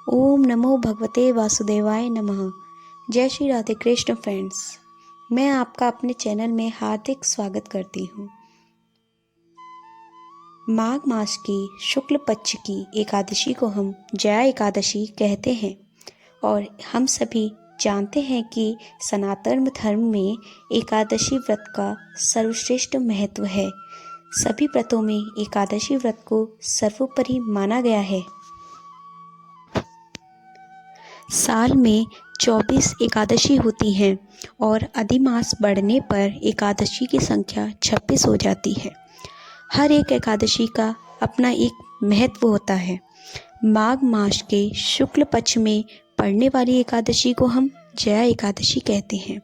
ओम नमो भगवते वासुदेवाय नमः। जय श्री राधे कृष्ण फ्रेंड्स, मैं आपका अपने चैनल में हार्दिक स्वागत करती हूँ। माघ मास की शुक्ल पक्ष की एकादशी को हम जया एकादशी कहते हैं और हम सभी जानते हैं कि सनातन धर्म में एकादशी व्रत का सर्वश्रेष्ठ महत्व है। सभी व्रतों में एकादशी व्रत को सर्वोपरि माना गया है। साल में 24 एकादशी होती हैं और अधिमास बढ़ने पर एकादशी की संख्या 26 हो जाती है। हर एक एकादशी का अपना एक महत्व होता है। माघ मास के शुक्ल पक्ष में पड़ने वाली एकादशी को हम जया एकादशी कहते हैं।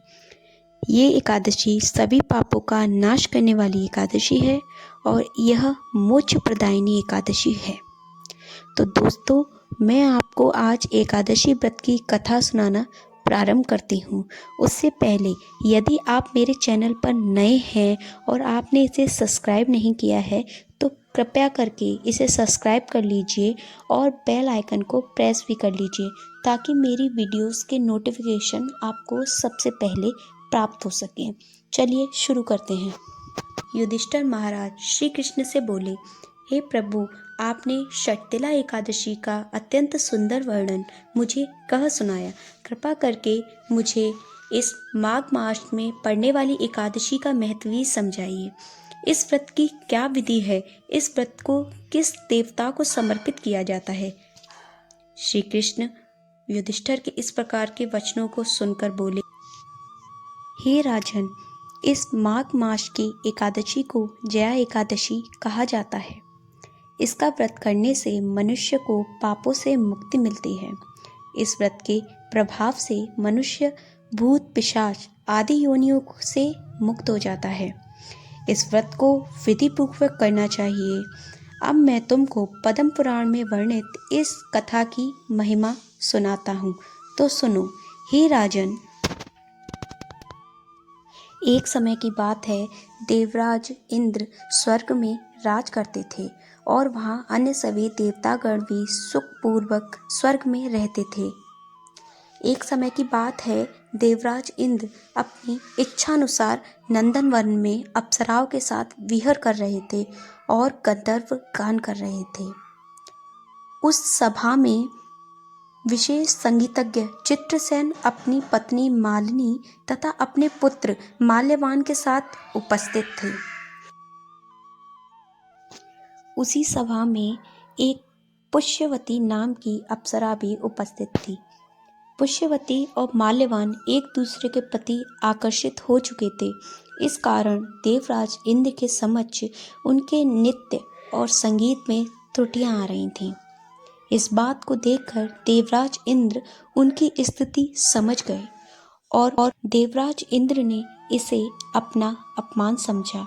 ये एकादशी सभी पापों का नाश करने वाली एकादशी है और यह मोक्ष प्रदायिनी एकादशी है। तो दोस्तों, मैं आपको आज एकादशी व्रत की कथा सुनाना प्रारंभ करती हूँ। उससे पहले यदि आप मेरे चैनल पर नए हैं और आपने इसे सब्सक्राइब नहीं किया है तो कृपया करके इसे सब्सक्राइब कर लीजिए और बेल आइकन को प्रेस भी कर लीजिए ताकि मेरी वीडियोस के नोटिफिकेशन आपको सबसे पहले प्राप्त हो सकें। चलिए शुरू करते हैं। युधिष्ठिर महाराज श्री कृष्ण से बोले, हे प्रभु, आपने षटतिला एकादशी का अत्यंत सुंदर वर्णन मुझे कह सुनाया। कृपा करके मुझे इस माघ मास में पड़ने वाली एकादशी का महत्व भी समझाइए। इस व्रत की क्या विधि है? इस व्रत को किस देवता को समर्पित किया जाता है? श्री कृष्ण युधिष्ठिर के इस प्रकार के वचनों को सुनकर बोले, हे राजन, इस माघ मास की एकादशी को जया एकादशी कहा जाता है। इसका व्रत करने से मनुष्य को पापों से मुक्ति मिलती है। इस व्रत के प्रभाव से मनुष्य भूत पिशाच आदि योनियों से मुक्त हो जाता है। इस व्रत को विधि पूर्वक करना चाहिए। अब मैं तुमको पद्म पुराण में वर्णित इस कथा की महिमा सुनाता हूँ, तो सुनो। हे राजन, एक समय की बात है, देवराज इंद्र स्वर्ग में राज करते थे और वहाँ अन्य सभी देवतागण भी सुखपूर्वक स्वर्ग में रहते थे। एक समय की बात है, देवराज इंद्र अपनी इच्छानुसार नंदनवन में अप्सराओं के साथ विहर कर रहे थे और गंधर्व गान कर रहे थे। उस सभा में विशेष संगीतज्ञ चित्रसेन अपनी पत्नी मालिनी तथा अपने पुत्र माल्यवान के साथ उपस्थित थे। उसी सभा में एक पुष्यवती नाम की अप्सरा भी उपस्थित थी। पुष्यवती और माल्यवान एक दूसरे के प्रति आकर्षित हो चुके थे। इस कारण देवराज इंद्र के समक्ष उनके नृत्य और संगीत में त्रुटियां आ रही थीं। इस बात को देखकर देवराज इंद्र उनकी स्थिति समझ गए और देवराज इंद्र ने इसे अपना अपमान समझा।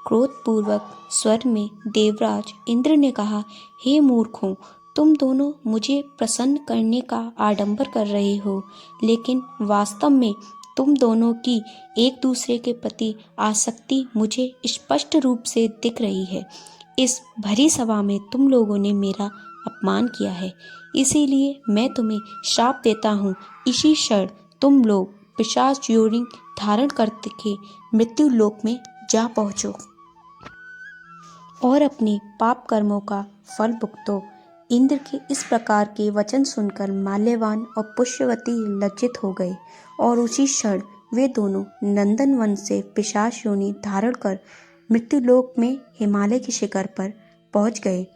क्रोधपूर्वक स्वर में देवराज इंद्र ने कहा, हे मूर्खों, तुम दोनों मुझे प्रसन्न करने का आडंबर कर रहे हो, लेकिन वास्तव में तुम दोनों की एक दूसरे के प्रति आसक्ति मुझे स्पष्ट रूप से दिख रही है। इस भरी सभा में तुम लोगों ने मेरा अपमान किया है, इसीलिए मैं तुम्हें श्राप देता हूँ। इसी क्षण तुम लोग पिशाच योनि धारण करके के मृत्यु लोक में जा पहुँचो और अपने पाप कर्मों का फल भुगतो। इंद्र के इस प्रकार के वचन सुनकर माल्यवान और पुष्यवती लज्जित हो गए और उसी क्षण वे दोनों नंदनवन से पिशाच योनि धारण कर मृत्युलोक में हिमालय के शिखर पर पहुंच गए।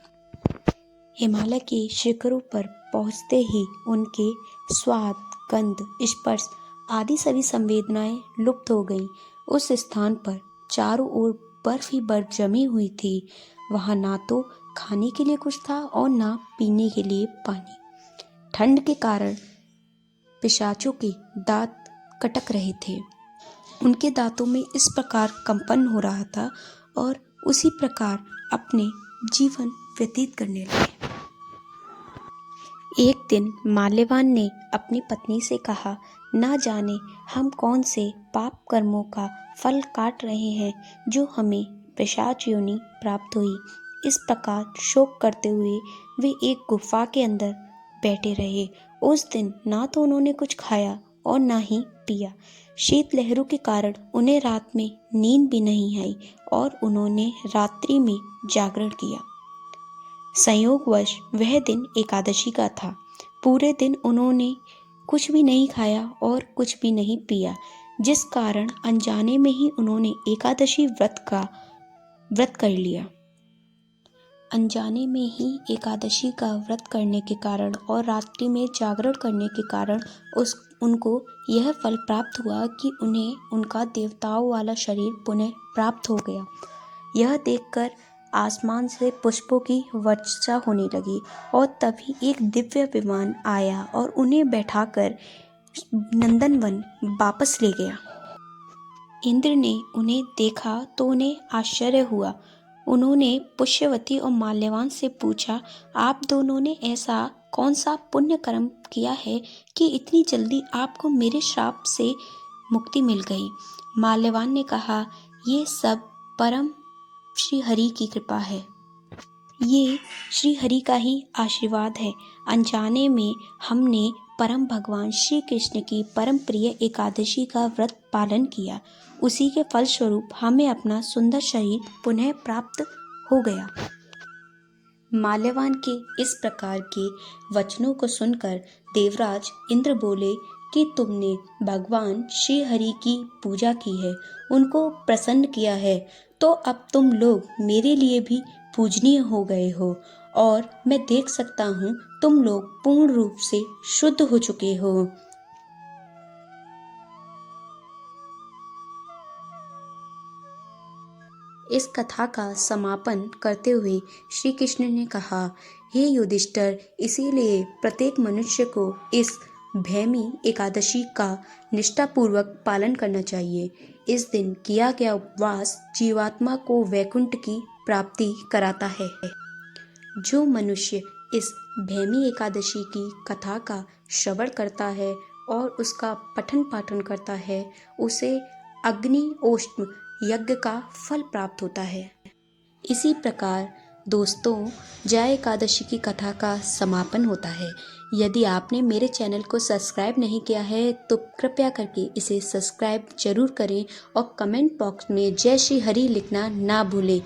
हिमालय के शिखरों पर पहुंचते ही उनके स्वाद, गंध, स्पर्श आदि सभी संवेदनाएं लुप्त हो गईं। उस स्थान पर चारों ओर बर्फ ही बर्फ जमी हुई थी। वहां ना तो खाने के लिए कुछ था और ना पीने के लिए पानी। ठंड के कारण पिशाचों के दांत कटक रहे थे। उनके दांतों में इस प्रकार कंपन हो रहा था और उसी प्रकार अपने जीवन व्यतीत करने लगे। एक दिन माल्यवान ने अपनी पत्नी से कहा, ना जाने हम कौन से पाप कर्मों का फल काट रहे हैं जो हमें पिशाच योनि प्राप्त हुई। इस प्रकार शोक करते हुए वे एक गुफा के अंदर बैठे रहे। उस दिन ना तो उन्होंने कुछ खाया और ना ही पिया। शीतलहरों के कारण उन्हें रात में नींद भी नहीं आई और उन्होंने रात्रि में जागरण किया। संयोगवश वह दिन एकादशी का था। पूरे दिन उन्होंने कुछ भी नहीं खाया और कुछ भी नहीं पिया, जिस कारण अनजाने में ही उन्होंने एकादशी व्रत कर लिया। अनजाने में ही एकादशी का व्रत करने के कारण और रात्रि में जागरण करने के कारण उनको यह फल प्राप्त हुआ कि उन्हें उनका देवताओं वाला शरीर पुनः प्राप्त हो गया। यह देखकर आसमान से पुष्पों की वर्षा होने लगी और तभी एक दिव्य विमान आया और उन्हें बैठाकर नंदनवन वापस ले गया। इंद्र ने उन्हें देखा तो उन्हें आश्चर्य हुआ। उन्होंने पुष्यवती और माल्यवान से पूछा, आप दोनों ने ऐसा कौन सा पुण्य कर्म किया है कि इतनी जल्दी आपको मेरे श्राप से मुक्ति मिल गई? माल्यवान ने कहा, ये सब परम श्री हरि की कृपा है। ये श्री हरि का ही आशीर्वाद है। अनजाने में हमने परम भगवान श्री कृष्ण की परम प्रिय एकादशी का व्रत पालन किया। उसी के फलस्वरूप हमें अपना सुंदर शरीर पुनः प्राप्त हो गया। माल्यवान के इस प्रकार के वचनों को सुनकर देवराज इंद्र बोले कि तुमने भगवान श्री हरि की पूजा की है, उनको प्रसन्न किया है, तो अब तुम लोग मेरे लिए भी पूजनीय हो गए हो और मैं देख सकता हूँ तुम लोग पूर्ण रूप से शुद्ध हो चुके हो। इस कथा का समापन करते हुए श्री कृष्ण ने कहा, हे युधिष्ठिर, इसीलिए प्रत्येक मनुष्य को इस भैमी एकादशी का निष्ठापूर्वक पालन करना चाहिए। इस दिन किया गया उपवास जीवात्मा को वैकुंठ की प्राप्ति कराता है। जो मनुष्य इस भैमी एकादशी की कथा का श्रवण करता है और उसका पठन पाठन करता है, उसे अग्निओष्म यज्ञ का फल प्राप्त होता है। इसी प्रकार दोस्तों, जय एकादशी की कथा का समापन होता है। यदि आपने मेरे चैनल को सब्सक्राइब नहीं किया है तो कृपया करके इसे सब्सक्राइब जरूर करें और कमेंट बॉक्स में जय श्री हरि लिखना ना भूलें।